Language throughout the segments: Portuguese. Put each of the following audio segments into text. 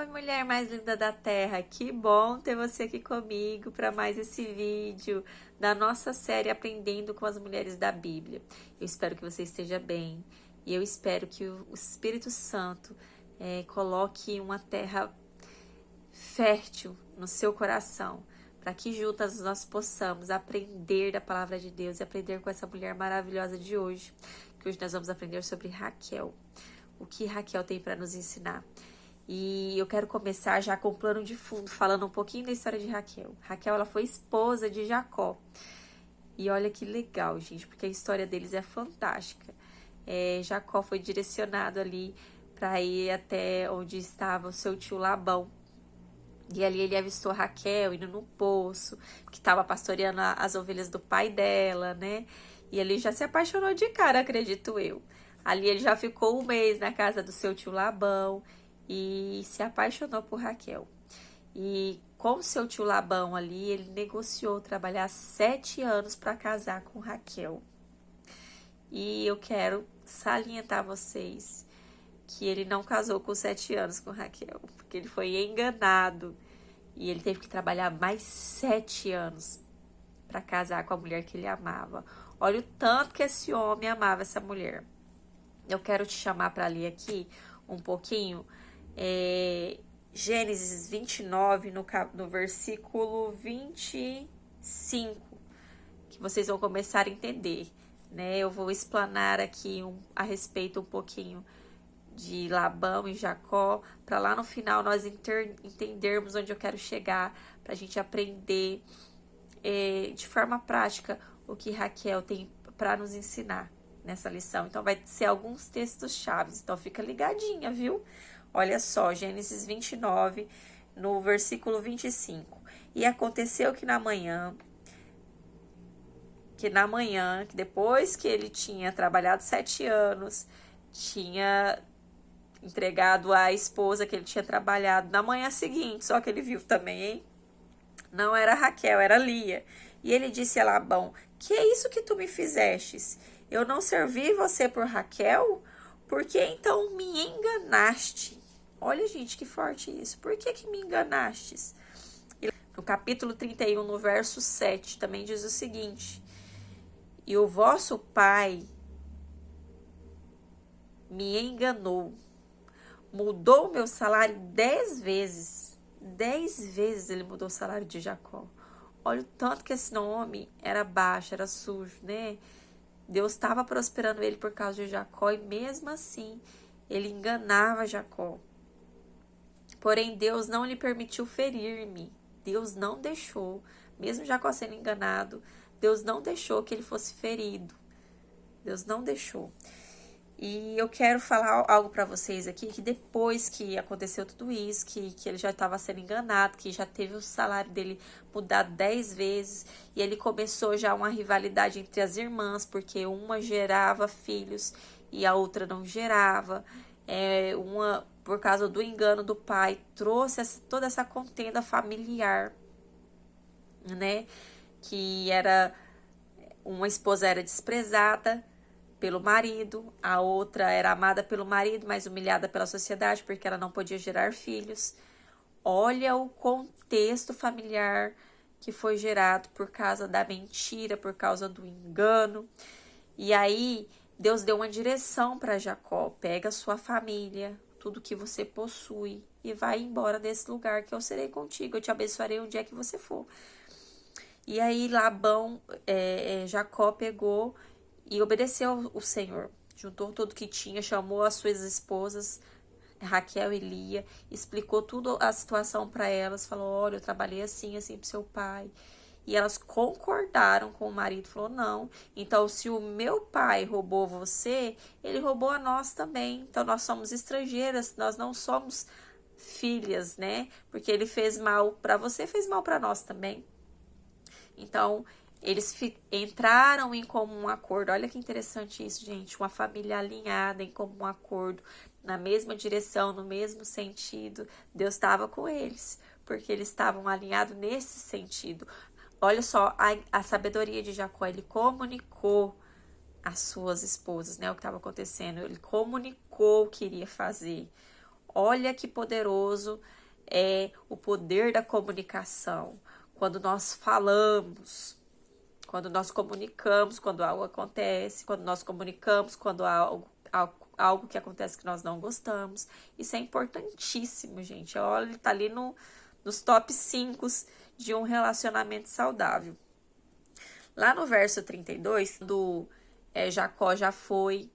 Oi, mulher mais linda da terra, que bom ter você aqui comigo para mais esse vídeo da nossa série Aprendendo com as Mulheres da Bíblia. Eu espero que você esteja bem e eu espero que o Espírito Santo coloque uma terra fértil no seu coração, para que juntas nós possamos aprender da palavra de Deus e aprender com essa mulher maravilhosa de hoje, que hoje nós vamos aprender sobre Raquel, o que Raquel tem para nos ensinar. E eu quero começar já com o plano de fundo, falando um pouquinho da história de Raquel. Raquel, ela foi esposa de Jacó. E olha que legal, gente, porque a história deles é fantástica. Jacó foi direcionado ali para ir até onde estava o seu tio Labão. E ali ele avistou Raquel indo no poço, que estava pastoreando as ovelhas do pai dela, né? E ele já se apaixonou de cara, acredito eu. Ali ele já ficou 1 mês na casa do seu tio Labão e se apaixonou por Raquel. E com o seu tio Labão ali, ele negociou trabalhar 7 anos para casar com Raquel. E eu quero salientar a vocês que ele não casou com 7 anos com Raquel, porque ele foi enganado e ele teve que trabalhar mais 7 anos para casar com a mulher que ele amava. Olha o tanto que esse homem amava essa mulher. Eu quero te chamar para ler aqui um pouquinho Gênesis 29, no versículo 25, que vocês vão começar a entender, né? Eu vou explanar aqui a respeito um pouquinho de Labão e Jacó, para lá no final nós entendermos onde eu quero chegar, para a gente aprender de forma prática o que Raquel tem para nos ensinar nessa lição. Então vai ser alguns textos chaves, então fica ligadinha, viu? Olha só, Gênesis 29, no versículo 25. E aconteceu que depois que ele tinha trabalhado 7 anos, tinha entregado a esposa que ele tinha trabalhado na manhã seguinte, só que ele viu também, hein? Não era Raquel, era Lia. E ele disse a Labão: que é isso que tu me fizestes? Eu não servi você por Raquel? Por que então me enganaste? Olha, gente, que forte isso. Por que me enganastes? No capítulo 31, no verso 7, também diz o seguinte: e o vosso pai me enganou, mudou o meu salário 10 vezes. 10 vezes ele mudou o salário de Jacó. Olha o tanto que esse homem era baixo, era sujo, né? Deus estava prosperando ele por causa de Jacó e mesmo assim ele enganava Jacó. Porém, Deus não lhe permitiu ferir-me. Deus não deixou, mesmo Jacó sendo enganado, Deus não deixou que ele fosse ferido. Deus não deixou. E eu quero falar algo para vocês aqui, que depois que aconteceu tudo isso, que ele já estava sendo enganado, que já teve o salário dele mudado 10 vezes, e ele começou já uma rivalidade entre as irmãs, porque uma gerava filhos e a outra não gerava. Uma, por causa do engano do pai, trouxe toda essa contenda familiar, né? Que era, uma esposa era desprezada pelo marido, a outra era amada pelo marido, mas humilhada pela sociedade porque ela não podia gerar filhos. Olha o contexto familiar que foi gerado por causa da mentira, por causa do engano. E aí Deus deu uma direção para Jacó: pega a sua família, tudo que você possui e vai embora desse lugar que eu serei contigo, eu te abençoarei onde é que você for. E aí Jacó pegou e obedeceu o Senhor, juntou tudo que tinha, chamou as suas esposas, Raquel e Lia, explicou tudo a situação para elas, falou: olha, eu trabalhei assim, assim pro seu pai. E elas concordaram com o marido, falou: não, então se o meu pai roubou você, ele roubou a nós também. Então nós somos estrangeiras, nós não somos filhas, né? Porque ele fez mal para você, fez mal para nós também. Então eles entraram em comum acordo. Olha que interessante isso, gente. Uma família alinhada em comum acordo, na mesma direção, no mesmo sentido. Deus estava com eles, porque eles estavam alinhados nesse sentido. Olha só a sabedoria de Jacó. Ele comunicou às suas esposas, né, o que estava acontecendo. Ele comunicou o que iria fazer. Olha que poderoso é o poder da comunicação. Quando nós falamos, quando nós comunicamos, quando algo acontece, quando nós comunicamos, quando algo que acontece que nós não gostamos. Isso é importantíssimo, gente. Olha, ele tá ali nos top 5 de um relacionamento saudável. Lá no verso 32, do Jacó já foi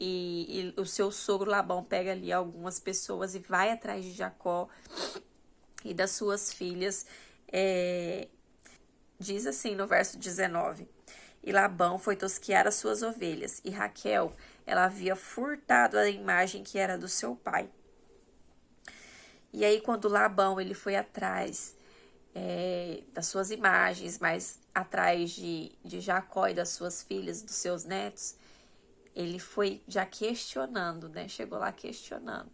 e o seu sogro Labão pega ali algumas pessoas e vai atrás de Jacó e das suas filhas. Diz assim no verso 19: E Labão foi tosquear as suas ovelhas, e Raquel, ela havia furtado a imagem que era do seu pai. E aí quando Labão ele foi atrás das suas imagens, mas atrás de Jacó e das suas filhas, dos seus netos, ele foi já questionando, né? Chegou lá questionando.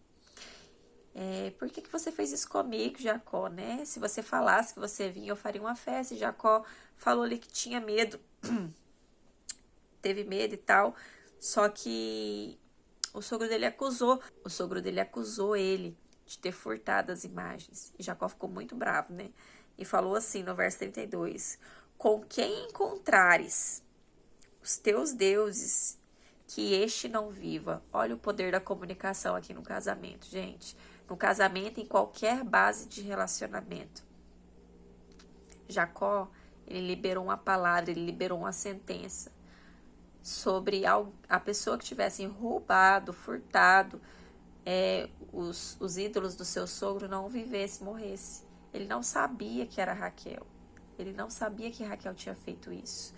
Por que você fez isso comigo, Jacó, né? Se você falasse que você vinha, eu faria uma festa. E Jacó falou ali que tinha medo, teve medo e tal. Só que o sogro dele acusou ele de ter furtado as imagens. E Jacó ficou muito bravo, né? E falou assim no verso 32: Com quem encontrares os teus deuses, que este não viva. Olha o poder da comunicação aqui no casamento, gente. No casamento, em qualquer base de relacionamento. Jacó, ele liberou uma palavra, ele liberou uma sentença sobre a pessoa que tivesse roubado, furtado os ídolos do seu sogro não vivesse, morresse. Ele não sabia que era Raquel. Ele não sabia que Raquel tinha feito isso.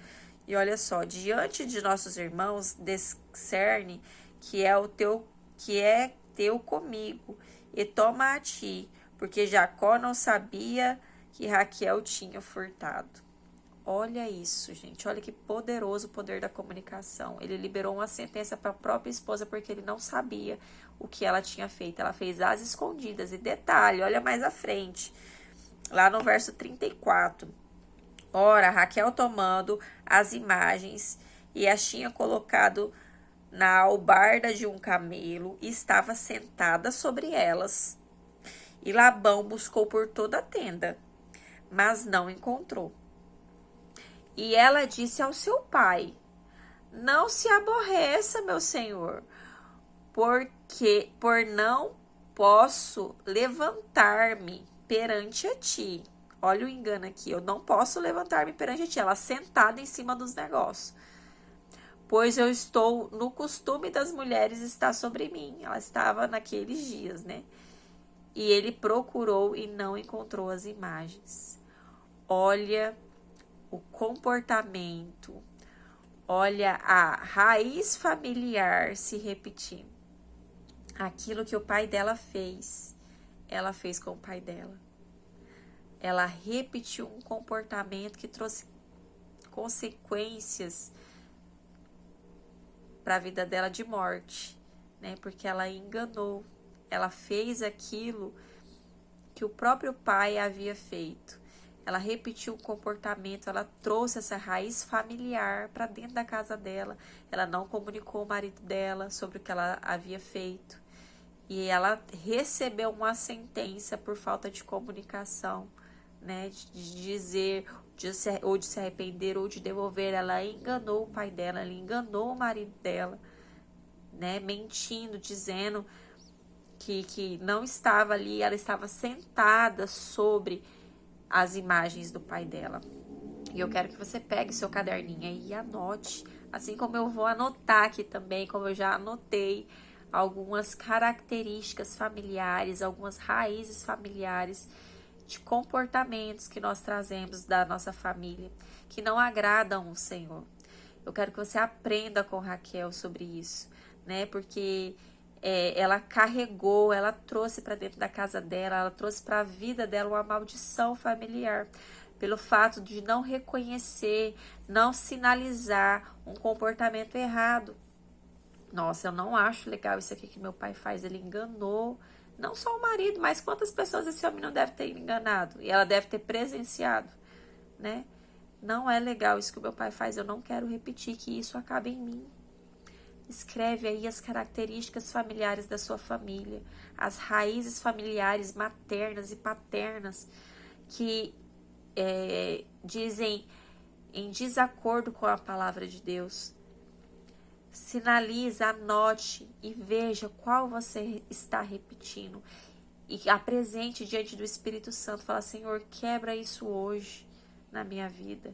E olha só, diante de nossos irmãos, discerne que é teu comigo, e toma a ti, porque Jacó não sabia que Raquel tinha furtado. Olha isso, gente. Olha que poderoso o poder da comunicação. Ele liberou uma sentença para a própria esposa porque ele não sabia o que ela tinha feito. Ela fez às escondidas. E detalhe, olha mais à frente. Lá no verso 34. Ora, Raquel tomando as imagens e as tinha colocado na albarda de um camelo e estava sentada sobre elas. E Labão buscou por toda a tenda, mas não encontrou. E ela disse ao seu pai: Não se aborreça, meu senhor, porque por não posso levantar-me perante a ti. Olha o engano aqui, eu não posso levantar-me perante a ti. Ela sentada em cima dos negócios. Pois eu estou no costume das mulheres estar sobre mim. Ela estava naqueles dias, né? E ele procurou e não encontrou as imagens. Olha o comportamento, olha a raiz familiar se repetindo. Aquilo que o pai dela fez, ela fez com o pai dela. Ela repetiu um comportamento que trouxe consequências para a vida dela de morte, né? Porque ela enganou, ela fez aquilo que o próprio pai havia feito. Ela repetiu o comportamento, ela trouxe essa raiz familiar para dentro da casa dela. Ela não comunicou ao marido dela sobre o que ela havia feito. E ela recebeu uma sentença por falta de comunicação, né? De dizer, ou de se arrepender, ou de devolver. Ela enganou o pai dela, ela enganou o marido dela, né? Mentindo, dizendo que não estava ali, ela estava sentada sobre as imagens do pai dela. E eu quero que você pegue seu caderninho aí e anote, assim como eu vou anotar aqui também, como eu já anotei algumas características familiares, algumas raízes familiares de comportamentos que nós trazemos da nossa família, que não agradam o Senhor. Eu quero que você aprenda com Raquel sobre isso, né? Porque ela carregou, ela trouxe para dentro da casa dela, ela trouxe para a vida dela uma maldição familiar, pelo fato de não reconhecer, não sinalizar um comportamento errado. Nossa, eu não acho legal isso aqui que meu pai faz, ele enganou não só o marido, mas quantas pessoas esse homem não deve ter enganado, e ela deve ter presenciado, né? Não é legal isso que o meu pai faz, eu não quero repetir, que isso acabe em mim. Escreve aí as características familiares da sua família, as raízes familiares maternas e paternas que dizem em desacordo com a palavra de Deus. Sinaliza, anote e veja qual você está repetindo. E apresente diante do Espírito Santo. Fala, Senhor, quebra isso hoje na minha vida.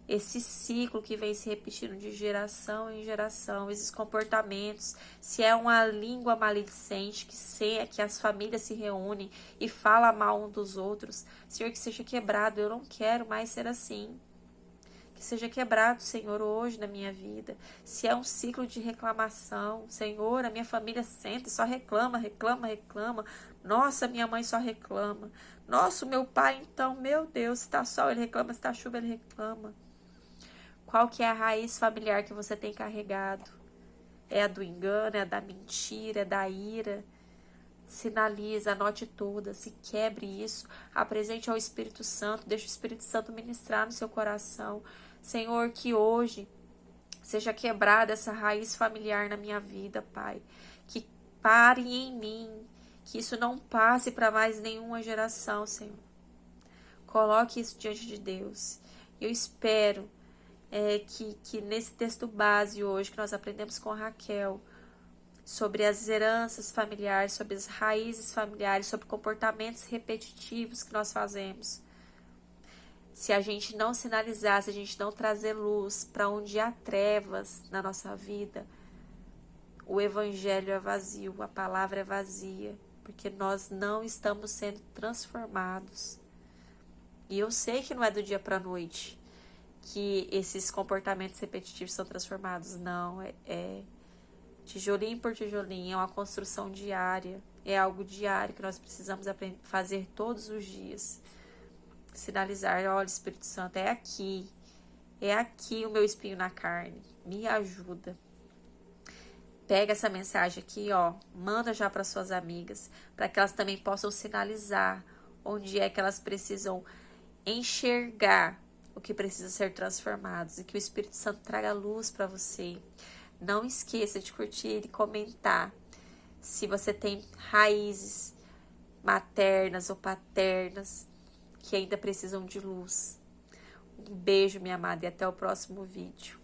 Esse ciclo que vem se repetindo de geração em geração, esses comportamentos, se é uma língua maledicente, que as famílias se reúnem e falam mal um dos outros, Senhor, que seja quebrado. Eu não quero mais ser assim. Que seja quebrado, Senhor, hoje na minha vida. Se é um ciclo de reclamação, Senhor, a minha família senta e só reclama, reclama, reclama. Nossa, minha mãe só reclama. Nossa, o meu pai, então, meu Deus, se está sol, ele reclama, se está chuva, ele reclama. Qual que é a raiz familiar que você tem carregado? É a do engano, é a da mentira, é da ira? Sinaliza, anote todas, se quebre isso, apresente ao Espírito Santo, deixe o Espírito Santo ministrar no seu coração. Senhor, que hoje seja quebrada essa raiz familiar na minha vida, Pai. Que pare em mim, que isso não passe para mais nenhuma geração, Senhor. Coloque isso diante de Deus. Eu espero que nesse texto base hoje, que nós aprendemos com a Raquel, sobre as heranças familiares, sobre as raízes familiares, sobre comportamentos repetitivos que nós fazemos. Se a gente não sinalizar, se a gente não trazer luz para onde há trevas na nossa vida, o evangelho é vazio, a palavra é vazia, porque nós não estamos sendo transformados. E eu sei que não é do dia para a noite que esses comportamentos repetitivos são transformados. Não, é tijolinho por tijolinho, é uma construção diária, é algo diário que nós precisamos fazer todos os dias. Sinalizar, olha, Espírito Santo, é aqui o meu espinho na carne, me ajuda. Pega essa mensagem aqui, ó, manda já para suas amigas, para que elas também possam sinalizar onde é que elas precisam enxergar o que precisa ser transformado, e que o Espírito Santo traga luz para você. Não esqueça de curtir e comentar se você tem raízes maternas ou paternas que ainda precisam de luz. Um beijo, minha amada, e até o próximo vídeo.